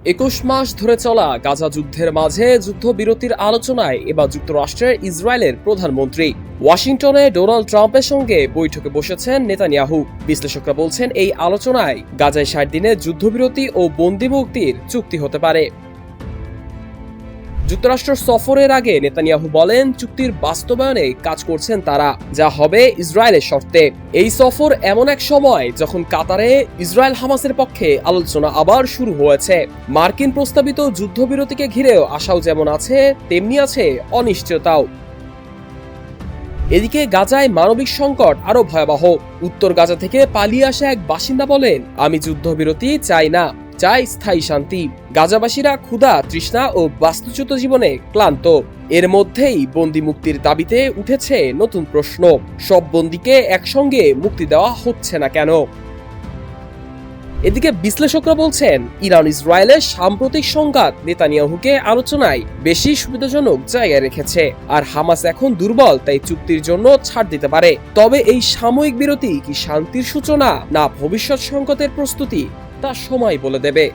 ২১ মাস ধরে চলা গাজা যুদ্ধের মাঝে যুদ্ধবিরতির আলোচনায় এবার যুক্তরাষ্ট্রের ইসরায়েলের প্রধানমন্ত্রী। ওয়াশিংটনে ডোনাল্ড ট্রাম্পের সঙ্গে বৈঠকে বসেছেন নেতানিয়াহু। বিশ্লেষকরা বলছেন, এই আলোচনায় গাজায় ৬০ দিনের যুদ্ধবিরতি ও বন্দি মুক্তির চুক্তি হতে পারে। যুক্তরাষ্ট্র সফরের আগে নেতানিয়াহু বলেন, চুক্তির বাস্তবায়নে কাজ করছেন তারা, যা হবে ইসরায়েলের শর্তে। এই সফর এমন এক সময় যখন কাতারে ইসরায়েল হামাসের পক্ষে আলোচনা আবার শুরু হয়েছে। মার্কিন প্রস্তাবিত যুদ্ধবিরতিকে ঘিরেও আশাও যেমন আছে, তেমনি আছে অনিশ্চয়তাও। এদিকে গাজায় মানবিক সংকট আরো ভয়াবহ। উত্তর গাজা থেকে পালিয়ে আসা এক বাসিন্দা বলেন, আমি যুদ্ধবিরতি চাই না, চাই স্থায়ী শান্তি। গাজাবাসীরা ক্ষুধা, তৃষ্ণা ও বাস্তুচ্যুত জীবনে ক্লান্ত। এর মধ্যেই বন্দি মুক্তির দাবিতে উঠেছে নতুন প্রশ্ন। সব বন্দীকে একসঙ্গে মুক্তি দেওয়া হচ্ছে না কেন? এদিকে বিশ্লেষকরা বলছেন, ইরান ইসরায়েলের সাম্প্রতিক সংঘাত নেতানিয়াহুকে আলোচনায় বেশি সুবিধাজনক জায়গায় রেখেছে। আর হামাস এখন দুর্বল, তাই চুক্তির জন্য ছাড় দিতে পারে। তবে এই সাময়িক বিরতি কি শান্তির সূচনা, না ভবিষ্যৎ সংকটের প্রস্তুতি, তা সময় বলে দেবে।